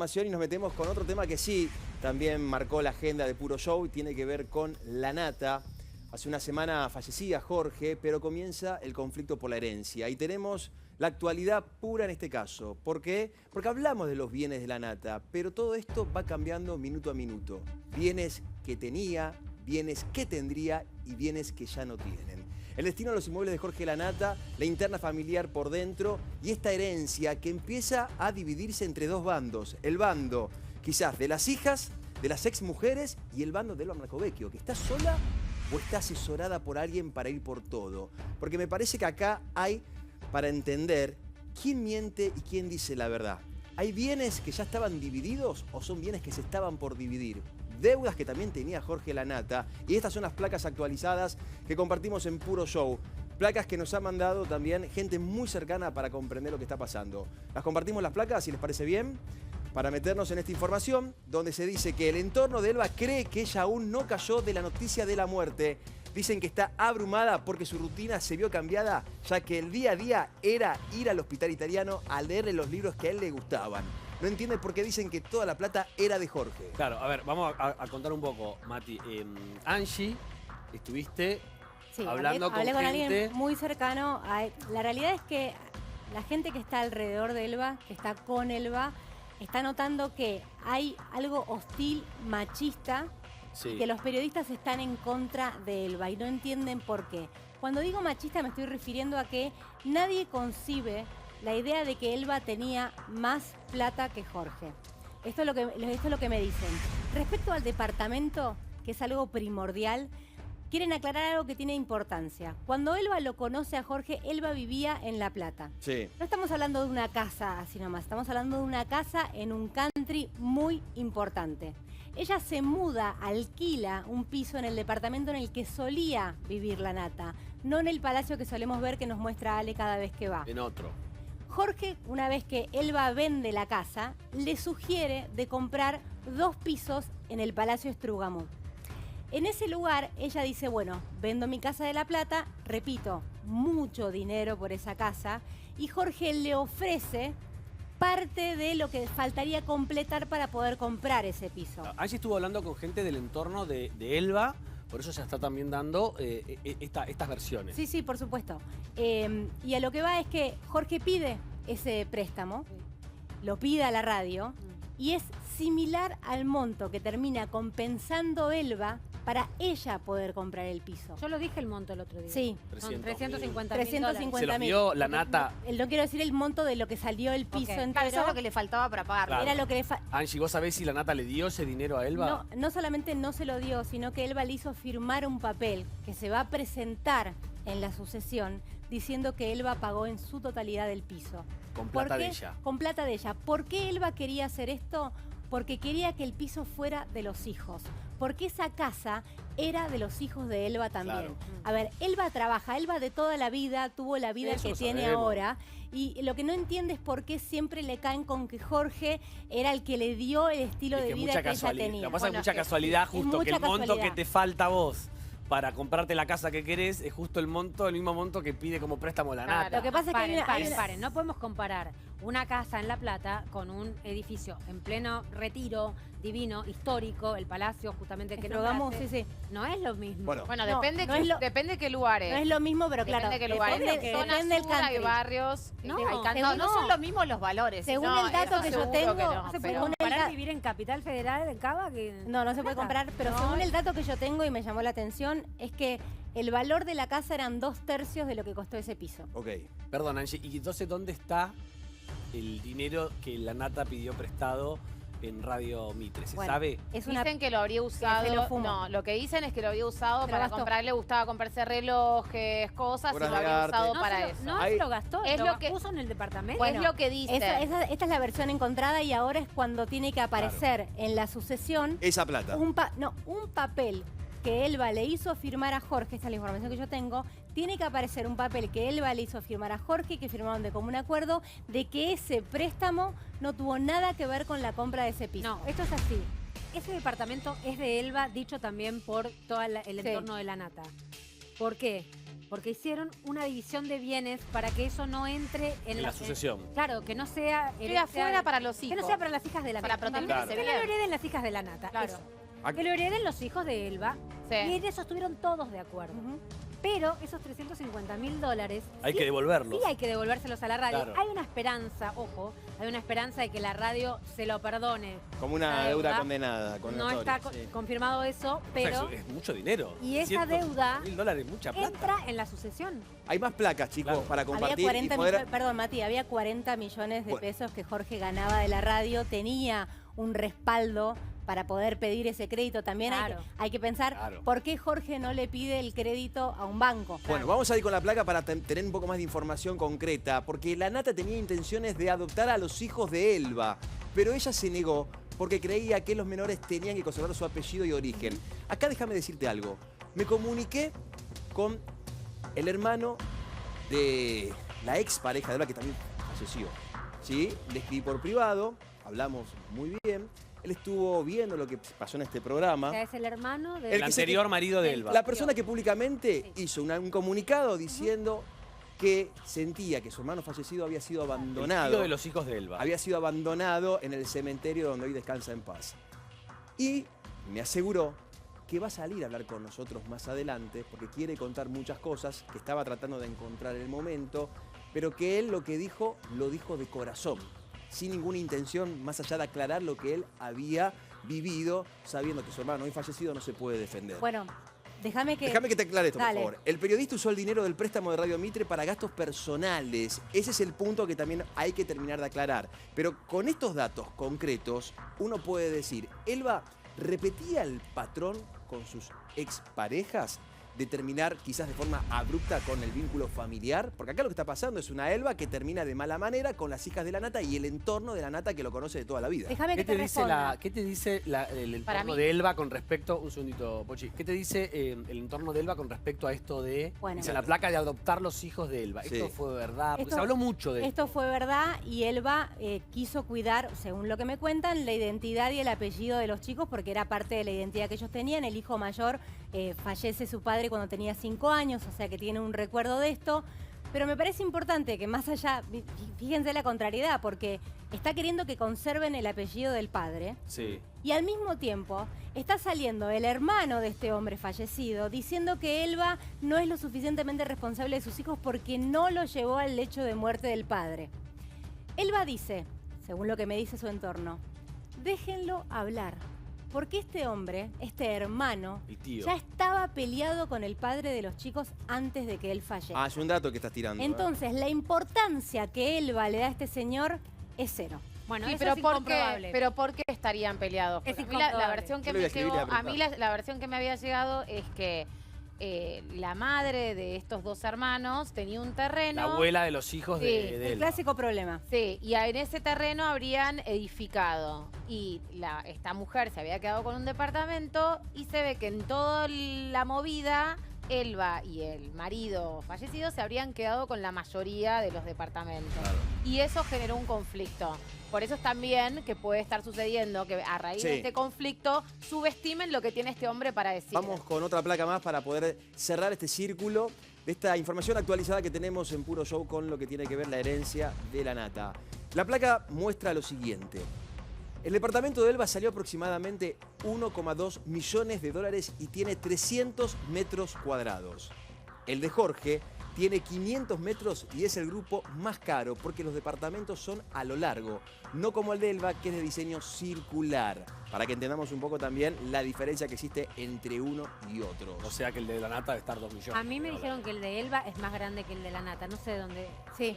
información y nos metemos con otro tema que sí también marcó la agenda de Puro Show y tiene que ver con la nata. Hace una semana fallecía Jorge, pero comienza el conflicto por la herencia. Y tenemos la actualidad pura en este caso. ¿Por qué? Porque hablamos de los bienes de la nata, pero todo esto va cambiando minuto a minuto. Bienes que tenía, bienes que tendría y bienes que ya no tienen. El destino de los inmuebles de Jorge Lanata, la interna familiar por dentro y esta herencia que empieza a dividirse entre dos bandos. El bando quizás de las hijas, de las exmujeres y el bando de Elba Marcovecchio, que está sola o está asesorada por alguien para ir por todo. Porque me parece que acá hay para entender quién miente y quién dice la verdad. ¿Hay bienes que ya estaban divididos o son bienes que se estaban por dividir? Deudas que también tenía Jorge Lanata. Y estas son las placas actualizadas que compartimos en Puro Show. Placas que nos ha mandado también gente muy cercana para comprender lo que está pasando. Las compartimos las placas, si les parece bien, para meternos en esta información, donde se dice que el entorno de Elba cree que ella aún no cayó de la noticia de la muerte. Dicen que está abrumada porque su rutina se vio cambiada, ya que el día a día era ir al hospital italiano a leerle los libros que a él le gustaban. No entiende por qué dicen que toda la plata era de Jorge. Claro, a ver, vamos a contar un poco, Mati. Angie, estuviste hablando con hablé con gente... alguien muy cercano. La realidad es que la gente que está alrededor de Elba, que está con Elba, está notando que hay algo hostil, machista, y que los periodistas están en contra de Elba y no entienden por qué. Cuando digo machista me estoy refiriendo a que nadie concibe la idea de que Elba tenía más plata que Jorge. Esto es lo que me dicen. Respecto al departamento, que es algo primordial, quieren aclarar algo que tiene importancia. Cuando Elba lo conoce a Jorge, Elba vivía en La Plata. Sí. No estamos hablando de una casa así nomás, estamos hablando de una casa en un country muy importante. Ella se muda, alquila un piso en el departamento en el que solía vivir la nata, no en el palacio que solemos ver que nos muestra Ale cada vez que va. En otro. Jorge, una vez que Elba vende la casa, le sugiere de comprar 2 pisos en el Palacio Estrúgamo. En ese lugar, ella dice, bueno, vendo mi casa de La Plata, repito, mucho dinero por esa casa, y Jorge le ofrece parte de lo que faltaría completar para poder comprar ese piso. Angie estuvo hablando con gente del entorno de Elba, por eso ya está también dando estas versiones. Sí, sí, por supuesto. Y a lo que va es que Jorge pide ese préstamo, lo pide a la radio, y es similar al monto que termina compensando Elba para ella poder comprar el piso. Yo lo dije el monto el otro día. Sí. Son 350.000 350.000. Se los dio la nata. No quiero decir el monto de lo que salió el piso entero. Claro, eso es lo que le faltaba para pagarlo. Claro. Era lo que le Angie, ¿vos sabés si la nata le dio ese dinero a Elba? No solamente no se lo dio, sino que Elba le hizo firmar un papel que se va a presentar en la sucesión diciendo que Elba pagó en su totalidad el piso. Con plata de ella. Con plata de ella. ¿Por qué Elba quería hacer esto? Porque quería que el piso fuera de los hijos. Porque esa casa era de los hijos de Elba también. Claro. A ver, Elba trabaja, Elba de toda la vida tuvo la vida Eso que lo tiene sabemos. ahora. Y lo que no entiende es por qué siempre le caen con que Jorge era el que le dio el estilo de vida que ella tenía. Lo que pasa es mucha casualidad, justo mucha que el monto casualidad. que te falta a vos para comprarte la casa que querés es justo el mismo monto que pide como préstamo la nata. Lo que pasa es que Paren, no podemos comparar una casa en La Plata con un edificio en pleno retiro, divino, histórico, el palacio justamente que Estrogamo, nombraste. sí. No es lo mismo. Bueno, Bueno, No, depende, no es lo- depende qué lugares. No es lo mismo, pero claro, Depende de qué lugares. depende Zona del sur, hay country. barrios. No, no son lo mismo los valores. Según No, el dato eso que yo seguro tengo, que no, No se puede pero- según el comparar da- vivir en Capital Federal de Cava que... No se puede comprar, pero según el dato que yo tengo y me llamó la atención, es que el valor de la casa eran 2/3 de lo que costó ese piso. Ok. Perdón, Angie, ¿y entonces dónde está el dinero que la nata pidió prestado en Radio Mitre? ¿Se Bueno, sabe? Es una... Dicen que lo habría usado. se lo fumó. No, lo que dicen es que lo habría usado Se lo para gastó. comprar. Le gustaba comprarse relojes, cosas, y Obras lo de habría arte. usado No, para eso. no Hay- se lo gastó, es lo lo que- puso en el departamento. Bueno, es lo que dicen. esta es la versión encontrada y ahora es cuando tiene que aparecer en la sucesión Esa plata. un papel que Elba le hizo firmar a Jorge, esta es la información que yo tengo, tiene que aparecer un papel que Elba le hizo firmar a Jorge, que firmaron de común acuerdo, de que ese préstamo no tuvo nada que ver con la compra de ese piso. No, esto es así. Ese departamento es de Elba, dicho también por todo el entorno de la nata. ¿Por qué? porque hicieron una división de bienes para que eso no entre en la sucesión. Claro, que no sea... Quede afuera para los hijos. Que no sea para las hijas de la Para nata. protegerse Que no bien. lo hereden las hijas de la nata. Claro. Eso. Que lo hereden los hijos de Elba. Sí. Y en eso estuvieron todos de acuerdo. Pero esos $350.000... Hay que devolverlos. Sí hay que devolvérselos a la radio. Claro. Hay una esperanza, ojo, hay una esperanza de que la radio se lo perdone. Como una deuda condenada. No está confirmado eso, pero... O sea, es mucho dinero. Y esa deuda $100.000, mucha plata. entra en la sucesión. Hay más placas, chicos, Claro. para Había compartir 40 y poder... millones, perdón, Mati, había 40 millones de Bueno. pesos que Jorge ganaba de la radio, tenía un respaldo para poder pedir ese crédito. También Claro. hay que pensar Claro. por qué Jorge no le pide el crédito a un banco. Bueno, vamos a ir con la placa para tener un poco más de información concreta, porque la nata tenía intenciones de adoptar a los hijos de Elba, pero ella se negó porque creía que los menores tenían que conservar su apellido y origen. Acá déjame decirte algo. Me comuniqué con el hermano de la ex pareja de Elba, que también falleció. ¿Sí? Le escribí por privado, hablamos muy bien. Él estuvo viendo lo que pasó en este programa. O sea, es el hermano de... El El que anterior marido de Elba. La persona que públicamente hizo un comunicado diciendo que sentía que su hermano fallecido había sido El abandonado. tío de los hijos de Elba. Había sido abandonado en el cementerio donde hoy descansa en paz. Y me aseguró que va a salir a hablar con nosotros más adelante porque quiere contar muchas cosas, que estaba tratando de encontrar el momento, pero que él lo que dijo, lo dijo de corazón, sin ninguna intención más allá de aclarar lo que él había vivido, sabiendo que su hermano hoy fallecido no se puede defender. Bueno, déjame que Déjame que te aclare esto, Dale. por favor. El periodista usó el dinero del préstamo de Radio Mitre para gastos personales. Ese es el punto que también hay que terminar de aclarar. Pero con estos datos concretos, uno puede decir, Elba repetía el patrón con sus exparejas de terminar quizás de forma abrupta con el vínculo familiar, porque acá lo que está pasando es una Elba que termina de mala manera con las hijas de la nata y el entorno de la nata que lo conoce de toda la vida. déjame que ¿Qué te te dice, responda. ¿Qué te dice el Para entorno mí. de Elba con respecto, un segundito, Pochi, ¿qué te dice el entorno de Elba con respecto a esto de, Bueno. dice la placa de adoptar los hijos de Elba? Sí. Esto fue verdad, porque Esto- se habló mucho de Esto fue verdad y Elba quiso cuidar, según lo que me cuentan, la identidad y el apellido de los chicos porque era parte de la identidad que ellos tenían. El hijo mayor fallece su padre cuando tenía 5 años, o sea que tiene un recuerdo de esto. Pero me parece importante que más allá, fíjense la contrariedad, porque está queriendo que conserven el apellido del padre. Sí. Y al mismo tiempo está saliendo el hermano de este hombre fallecido diciendo que Elba no es lo suficientemente responsable de sus hijos porque no lo llevó al lecho de muerte del padre. Elba dice, según lo que me dice su entorno, déjenlo hablar. Porque este hombre, este hermano, El tío. ya estaba peleado con el padre de los chicos antes de que él fallezca. Ah, es un dato que estás tirando. Entonces, la importancia que Elba le da a este señor es cero. Bueno, Sí, eso pero es ¿por incomprobable. qué, pero ¿por qué estarían peleados? Es Porque a mí la incomprobable. versión que Yo le voy me a escribir y llegó, le voy a a mí la versión que me había llegado es que la madre de estos dos hermanos tenía un terreno. La abuela de los hijos Sí, de El Elba. clásico problema. Sí, y en ese terreno habrían edificado. Y esta mujer se había quedado con un departamento y se ve que en toda la movida, Elba y el marido fallecido se habrían quedado con la mayoría de los departamentos. Claro. Y eso generó un conflicto. Por eso es también que puede estar sucediendo que a raíz Sí. de este conflicto subestimen lo que tiene este hombre para decir. Vamos con otra placa más para poder cerrar este círculo de esta información actualizada que tenemos en Puro Show con lo que tiene que ver la herencia de la nata. La placa muestra lo siguiente. El departamento de Elba salió aproximadamente 1,2 millones de dólares y tiene 300 metros cuadrados. El de Jorge tiene 500 metros y es el grupo más caro porque los departamentos son a lo largo, no como el de Elba que es de diseño circular, para que entendamos un poco también la diferencia que existe entre uno y otro. O sea que el de la nata debe estar 2 millones. A mí me dijeron que el de Elba es más grande que el de la nata. No sé dónde. Sí,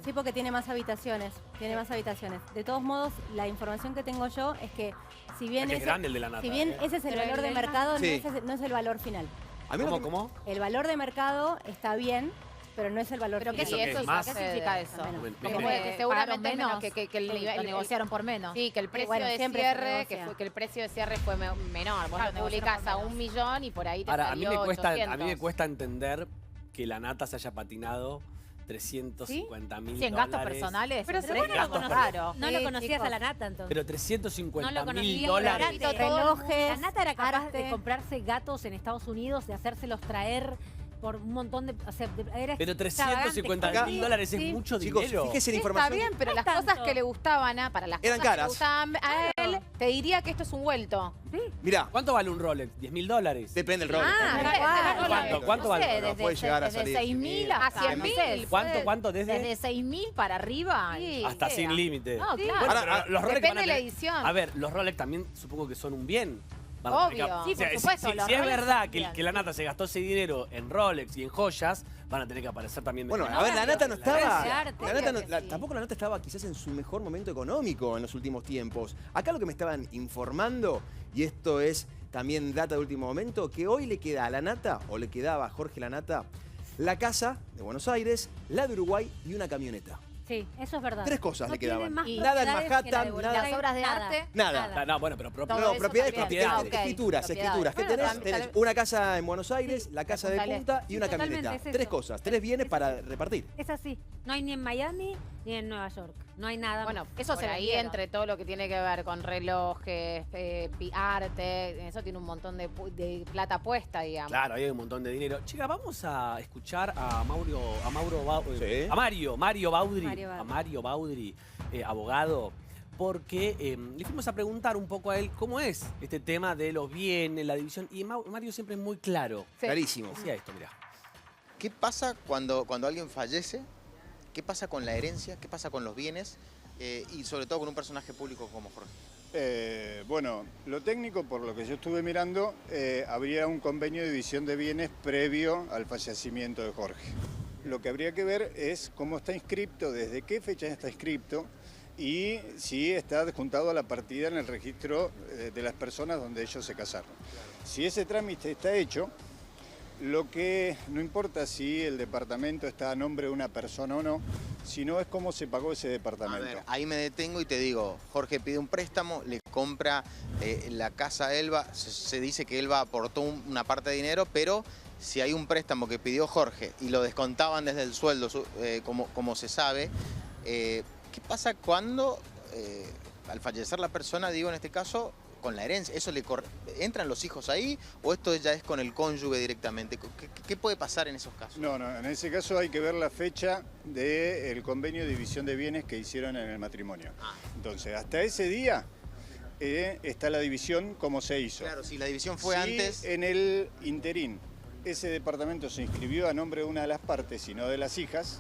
sí, porque tiene más habitaciones. Tiene más habitaciones. De todos modos, la información que tengo yo es que si bien, Es que es ese, grande el de la nata. si bien ¿eh? ese es el Pero valor el de de mercado, Sí. no es el valor final. A mí lo que- ¿Cómo? El valor de mercado está bien, pero no es el valor Pero ¿qué, final. ¿Eso qué es más? ¿qué significa eso? Menos. Bueno, Que, Menos. que seguramente Pagaron menos, menos, que el nivel lo negociaron por menos. Sí, que el precio bueno, de siempre se cierre, negocia. que el precio de cierre fue menor. Vos Claro, lo publicás negociaron a por 1 millón y por ahí te Ahora, a mí, salió me cuesta, 800. a mí me cuesta entender que la nata se haya patinado 350.000 Sí, en gastos personales. Pero Pero vos no lo gastos conocés. raros. No Sí, lo conocías chicos. a la nata entonces. Pero No lo 350.000 conocía, dólares. pero Todo el mundo- Relojes, La nata era capaz arte. de comprarse gatos en Estados Unidos, de hacérselos traer por un montón de... O sea, era Pero extravagante. $350.000 es Sí. mucho Chicos, dinero. fíjense en Sí, información. está bien, pero las tanto. cosas que le gustaban para las Eran cosas que caras. le gustaban a él, Claro. te diría que esto es un vuelto. Mirá, ¿Cuánto vale un Rolex? ¿$10.000? depende del rol. ¿Cuánto vale? Desde, Puede llegar a desde salir 6.000 a hasta 100.000. ¿Cuánto Desde desde? 6.000 para arriba. Sí. Hasta sea. sin límite. No, Sí. claro. Bueno, Ahora, pero los Rolex depende van a de la tener- edición. A ver, los Rolex también supongo que son un bien. Van a tener Obvio. Sí, por o sea, supuesto, Si los es Rolex verdad son que bien, la sí. nata se gastó ese dinero en Rolex y en joyas, van a tener que aparecer también. Bueno, de- a ver, la nata no estaba. de arte. La nata no- Obvio que sí. Tampoco la nata estaba quizás en su mejor momento económico en los últimos tiempos. Acá lo que me estaban informando, y esto es también data de último momento, que hoy le queda a la nata, o le quedaba a Jorge la nata, la casa de Buenos Aires, la de Uruguay y una camioneta. Sí, eso es verdad. 3 cosas No le tiene quedaban. más Nada en propiedades que la de Manhattan, Buenos nada. Las obras de Nada. arte. Nada. Ah, no, bueno, pero Todo No, eso propiedades, también. propiedades, Ah, ok, escrituras, propiedades. escrituras. ¿Qué Bueno, tenés? también- Tenés una casa en Buenos Aires, la casa de Apuntale. punta y una Sí, totalmente, camioneta. es 3 eso. cosas, 3 bienes para repartir. Es así. No hay ni en Miami ni en Nueva York. No hay nada. Bueno, Eso por se ahí vendieron. entre todo lo que tiene que ver con relojes, arte, eso tiene un montón de plata puesta, digamos. Claro, ahí hay un montón de dinero. Chica, vamos a escuchar a Mario Sí. a Mario Baudri, Mario Baudri. a Mario Baudri, abogado, porque le fuimos a preguntar un poco a él cómo es este tema de los bienes, la división, y Mario siempre es muy claro. Sí. Clarísimo. Decía esto, mirá. ¿Qué pasa cuando alguien fallece? ¿Qué pasa con la herencia? ¿Qué pasa con los bienes? Y sobre todo con un personaje público como Jorge. Bueno, lo técnico, por lo que yo estuve mirando, habría un convenio de división de bienes previo al fallecimiento de Jorge. Lo que habría que ver es cómo está inscripto, desde qué fecha está inscripto y si está adjuntado a la partida en el registro de las personas donde ellos se casaron. Si ese trámite está hecho, lo que no importa si el departamento está a nombre de una persona o no, sino es cómo se pagó ese A departamento. ver, ahí me detengo y te digo, Jorge pide un préstamo, le compra la casa a Elba, se dice que Elba aportó una parte de dinero, pero si hay un préstamo que pidió Jorge y lo descontaban desde el sueldo, como se sabe, ¿qué pasa cuando al fallecer la persona, digo en este caso, con la herencia? ¿Eso entran los hijos ahí o esto ya es con el cónyuge directamente? ¿Qué puede pasar en esos casos? No, en ese caso hay que ver la fecha del convenio de división de bienes que hicieron en el matrimonio. Entonces, hasta ese día está la división como se hizo. Claro, si la división fue Si antes... en el interín ese departamento se inscribió a nombre de una de las partes y no de las hijas,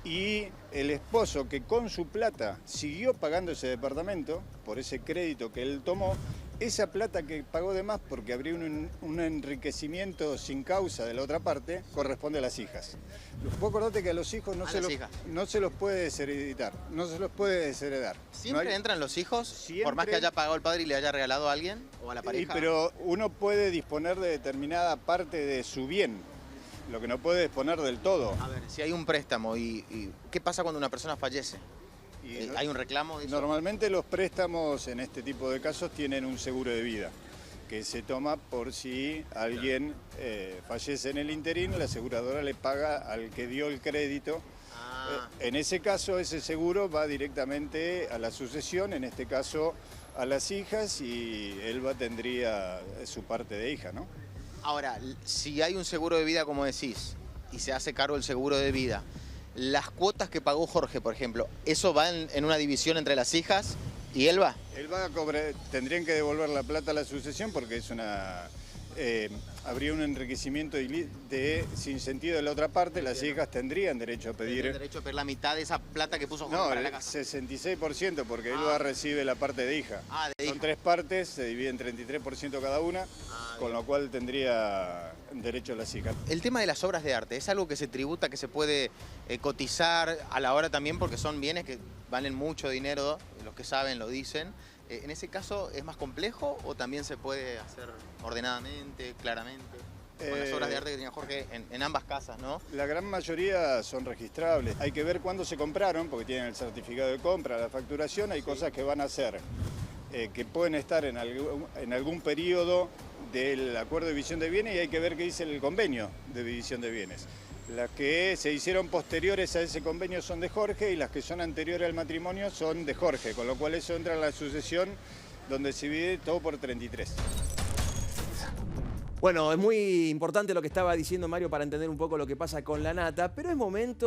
y el esposo que con su plata siguió pagando ese departamento, por ese crédito que él tomó, esa plata que pagó de más porque habría un enriquecimiento sin causa de la otra parte, corresponde a las hijas. Vos acordate que a los hijos no se los puede desheredar, no se los puede desheredar. ¿Siempre No hay- entran los hijos? Siempre. Por más que haya pagado el padre y le haya regalado a alguien o a la pareja. Pero uno puede disponer de determinada parte de su bien, lo que no puede disponer del todo. A ver, si hay un préstamo y ¿qué pasa cuando una persona fallece? Y ¿Hay un reclamo de eso? Normalmente los préstamos en este tipo de casos tienen un seguro de vida que se toma por si alguien fallece en el interín, la aseguradora le paga al que dio el crédito. Ah, En ese caso, ese seguro va directamente a la sucesión, en este caso a las hijas, y Elba tendría su parte de hija, ¿no? ahora, si hay un seguro de vida, como decís, y se hace cargo el seguro de vida, las cuotas que pagó Jorge, por ejemplo, ¿eso va en una división entre las hijas y Elba? Elba tendrían que devolver la plata a la sucesión porque es habría un enriquecimiento sin sentido de la otra parte, las hijas tendrían derecho a Tiene pedir... derecho a pedir la mitad de esa plata que puso Jorge No, para el la casa. 66% porque Elba recibe la parte de hija. Ah, de Son hija. 3 partes, se dividen 33% cada una, con lo cual tendría derecho a las hijas. El tema de las obras de arte, ¿es algo que se tributa, que se puede cotizar a la hora también? Porque son bienes que valen mucho dinero, los que saben lo dicen. ¿En ese caso es más complejo o también se puede hacer ordenadamente, claramente? Con las obras de arte que tenía Jorge en ambas casas, ¿no? La gran mayoría son registrables. Hay que ver cuándo se compraron, porque tienen el certificado de compra, la facturación. Hay cosas que van a ser, que pueden estar en algún periodo del acuerdo de división de bienes y hay que ver qué dice el convenio de división de bienes. Las que se hicieron posteriores a ese convenio son de Jorge y las que son anteriores al matrimonio son de Jorge, con lo cual eso entra en la sucesión donde se divide todo por 33. Bueno, es muy importante lo que estaba diciendo Mario para entender un poco lo que pasa con la nata, pero es momento